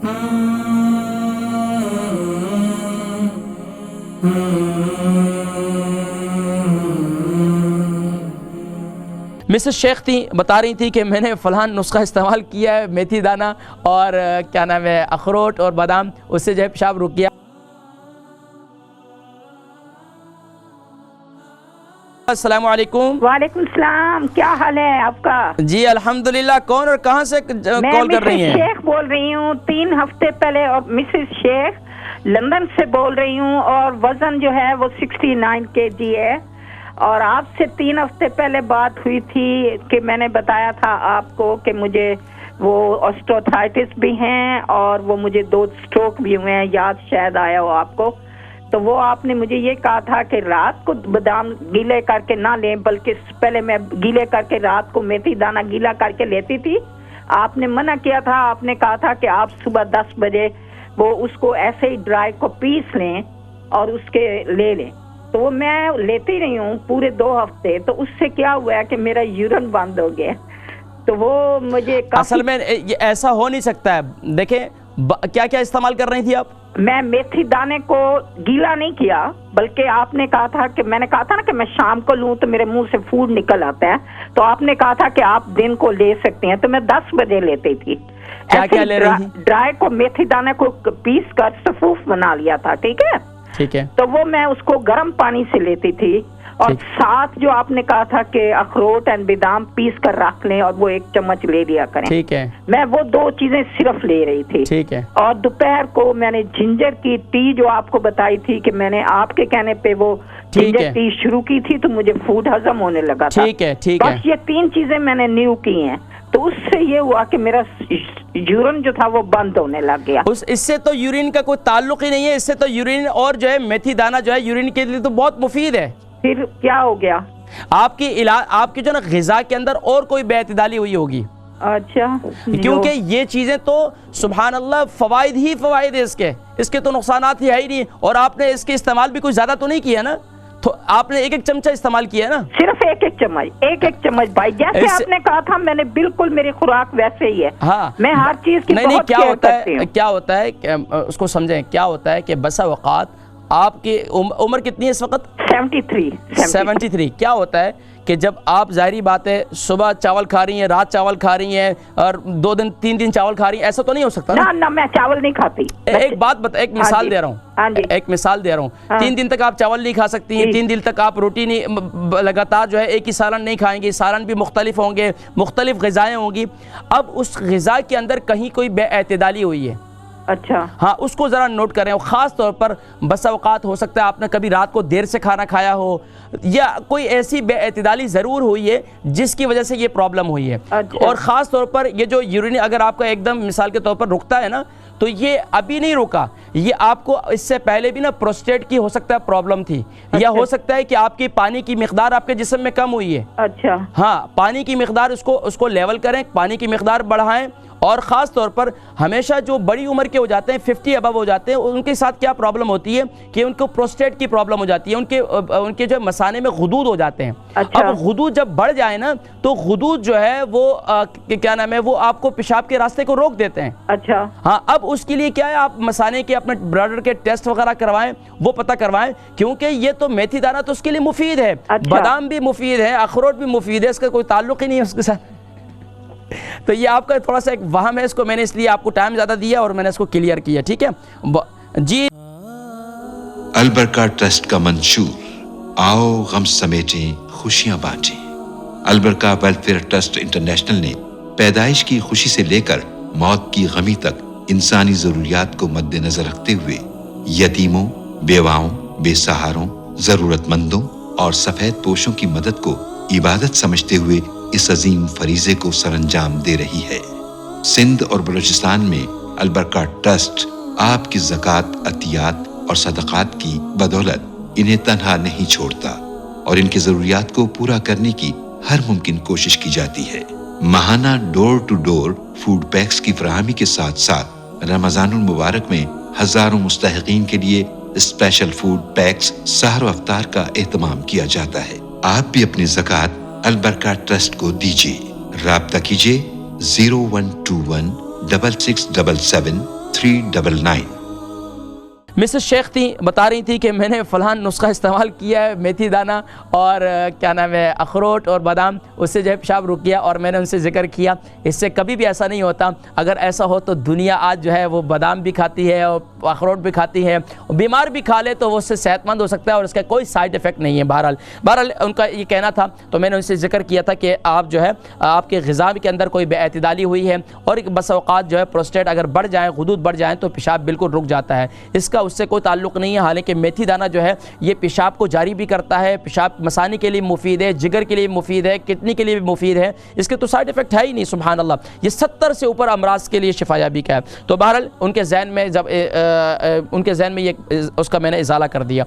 Mrs Sheikh थी, बता रही थी कि मैंने फ़लान नुस्खा इस्तेमाल किया है, मेथी दाना और क्या नाम है अखरोट और बादाम, उससे जो है पेशाब रुक गया। अस्सलाम वालेकुम। वालेकुम सलाम, क्या हाल है आपका? जी अल्हम्दुलिल्लाह। कौन और कहाँ से कॉल कर रही हैं? मैं शेख बोल रही हूँ। 3 हफ्ते पहले, और मिसेस शेख लंदन से बोल रही हूँ, और वजन जो है वो 69 kg है। और आपसे 3 हफ्ते पहले बात हुई थी कि मैंने बताया था आपको कि मुझे वो ऑस्टियोआर्थराइटिस भी हैं और वो मुझे 2 स्ट्रोक भी हुए हैं, याद शायद आया हो आपको। तो वो आपने मुझे ये कहा था कि रात को बादाम गीले करके ना लें, बल्कि पहले मैं गीले करके रात को मेथी दाना गीला करके लेती थी। आपने मना किया था, आपने कहा था कि आप सुबह 10 बजे वो उसको ऐसे ही ड्राई को पीस लें और उसके ले लें। तो वो मैं लेती रही हूँ पूरे 2 हफ्ते। तो उससे क्या हुआ है कि मेरा यूरिन बंद हो गया। तो वो मुझे असल में ये ऐसा हो नहीं सकता है। देखें क्या क्या इस्तेमाल कर रही थी आप? मैं मेथी दाने को गीला नहीं किया, बल्कि आपने कहा था कि मैंने कहा था ना कि मैं शाम को लूं तो मेरे मुंह से फूड निकल आता है। तो आपने कहा था कि आप दिन को ले सकते हैं, तो मैं 10 बजे लेती थी। क्या क्या ले रही थी? ड्राई को मेथी दाने को पीस कर सफूफ बना लिया था, ठीक है। ठीक है। तो वो मैं उसको गर्म पानी से लेती थी, और साथ जो आपने कहा था कि अखरोट एंड बादाम पीस कर रख लें और वो 1 चम्मच ले लिया करें। ठीक है। मैं वो 2 चीजें सिर्फ ले रही थी। ठीक है। और दोपहर को मैंने जिंजर की टी जो आपको बताई थी कि मैंने आपके कहने पे वो जिंजर टी शुरू की थी, तो मुझे फूड हजम होने लगा था। ठीक है। ठीक है। बस ये 3 चीजें मैंने न्यू की हैं। तो उससे ये हुआ कि मेरा यूरिन जो था वो बंद होने लग गया। इससे तो यूरिन का कोई ताल्लुक ही नहीं है। इससे तो यूरिन और जो है मेथी दाना जो है यूरिन के लिए तो बहुत मुफीद है। फिर क्या हो गया? आपकी जो ना ग़िज़ा के अंदर और कोई बेअतदाली हुई होगी। अच्छा। क्योंकि ये चीजें तो सुभान अल्लाह फवाइद ही फवाइद है इसके तो नुकसानात ही है ही नहीं। और आपने इसके इस्तेमाल भी कुछ ज्यादा तो नहीं किया ना, तो आपने 1-1 चमचा इस्तेमाल किया ना, सिर्फ 1-1 चम्मच। 1-1 चम्मच भाई, जैसे आपने कहा था, मैंने बिल्कुल, मेरी खुराक वैसे ही है। हाँ, मैं हर चीज की नहीं, क्या होता है उसको समझें। क्या होता है कि बसा औकात आपकी उम्र कितनी है इस वक्त? 73। क्या होता है कि जब आप जाहिर बात है सुबह चावल खा रही हैं, रात चावल खा रही हैं, और 2 दिन 3 दिन चावल खा रही हैं, ऐसा तो नहीं हो सकता ना, मैं चावल नहीं खाती। एक मिसाल दे रहा हूँ। 3 दिन तक आप चावल नहीं खा सकती हैं। 3 दिन तक आप रोटी नहीं, लगातार जो है एक ही सालन नहीं खाएंगे। सालन भी मुख्तलिफ होंगे, मुख्तलिफ ग़िज़ाएँ होंगी। अब उस ग़िज़ा के अंदर कहीं कोई बेअतदाली हुई है। अच्छा। हाँ, उसको ज़रा नोट करें। और ख़ास तौर पर बस औक़ात हो सकता है आपने कभी रात को देर से खाना खाया हो, या कोई ऐसी बेअतदाली ज़रूर हुई है जिसकी वजह से ये प्रॉब्लम हुई है। अच्छा। और ख़ास तौर पर ये जो यूरिन अगर आपका एकदम मिसाल के तौर पर रुकता है ना, तो ये अभी नहीं रुका, ये आपको इससे पहले भी ना प्रोस्टेट की हो सकता है प्रॉब्लम थी। अच्छा। या हो सकता है कि आपकी पानी की मिकदार आपके जिस्म में कम हुई है। अच्छा। हाँ, पानी की मिकदार उसको लेवल करें, पानी की मिकदार बढ़ाएं। और ख़ास तौर पर हमेशा जो बड़ी उम्र के हो जाते हैं, 50 अबव हो जाते हैं, उनके साथ क्या प्रॉब्लम होती है कि उनको प्रोस्टेट की प्रॉब्लम हो जाती है। उनके जो मसाने में गुदूद हो जाते हैं। अच्छा। अब गुदूद जब बढ़ जाए ना, तो गुदूद जो है वो क्या नाम है, वो आपको पेशाब के रास्ते को रोक देते हैं। अच्छा। हाँ, अब उसके लिए क्या है, आप मसाने के अपने ब्लड के टेस्ट वगैरह करवाएं, वो पता करवाएं, क्योंकि ये तो मेथी दाना तो उसके लिए मुफीद है। अच्छा। बादाम भी मुफीद है, अखरोट भी मुफीद है, इसका कोई ताल्लुक ही नहीं है उसके साथ। तो ये आपका थोड़ा सा एक वहम है, इसको मैंने इसलिए आपको टाइम ज़्यादा दिया और मैंने इसको क्लियर किया। ठीक है जी। अल बरका ट्रस्ट का मंशूर, आओ गम समेटें खुशियां बांटें। अल बरका वेलफेयर ट्रस्ट इंटरनेशनल ने पैदाइश की खुशी से लेकर मौत की गमी तक इंसानी जरूरियात को मद्देनजर रखते हुए यतीमों, बेवाओं, बेसहारों, जरूरतमंदों और सफेद पोशों की मदद को इबादत समझते हुए इस अजीम फरीजे को सरअंजाम दे रही है। सिंध और बलूचिस्तान में अल बरका ट्रस्ट आपकी ज़कात, अतियात और सदक़ात की बदौलत इन्हें तन्हा नहीं छोड़ता और इनकी ज़रूरियात को पूरा करने की हर मुमकिन कोशिश की जाती है। माहाना door to door food packs की फराहमी के साथ साथ रमज़ानुल मुबारक में हज़ारों मुस्तहिक़ीन के लिए स्पेशल फूड पैक्स सहर व अफ्तार का एहतमाम किया जाता है। आप भी अपनी ज़कात अल बरका ट्रस्ट को दीजिए। राब्ता कीजिए 0121 6677 399। मिसेस शेख थी, बता रही थी कि मैंने फ़लान नुस्खा इस्तेमाल किया है, मेथी दाना और क्या नाम है अखरोट और बादाम, उससे जो है पेशाब रुक गया। और मैंने उनसे ज़िक्र किया इससे कभी भी ऐसा नहीं होता। अगर ऐसा हो तो दुनिया आज जो है वो बादाम भी खाती है और अखरोट भी खाती है, और बीमार भी खा ले तो वो उससे सेहतमंद हो सकता है और उसका कोई साइड इफ़ेक्ट नहीं है। बहरहाल उनका ये कहना था, तो मैंने उनसे ज़िक्र किया था कि आप जो है आपके ग़िज़ा के अंदर कोई बेअतदाली हुई है और बस औक़ात जो है प्रोस्टेट अगर बढ़ जाए, गुदूद बढ़ जाए तो पेशाब बिल्कुल रुक जाता है। इसका उससे कोई ताल्लुक़ नहीं है। हालांकि मेथी दाना जो है ये पेशाब को जारी भी करता है, पेशाब मसानी के लिए मुफीद है, जिगर के लिए मुफीद है, किडनी के लिए भी मुफीद है, इसके तो साइड इफ़ेक्ट है ही नहीं। सुभान अल्लाह, ये 70 से ऊपर अमराज के लिए शिफायाबी का है। तो बहरहाल उनके जहन में जब उनके जहन में ये उसका मैंने इजाला कर दिया।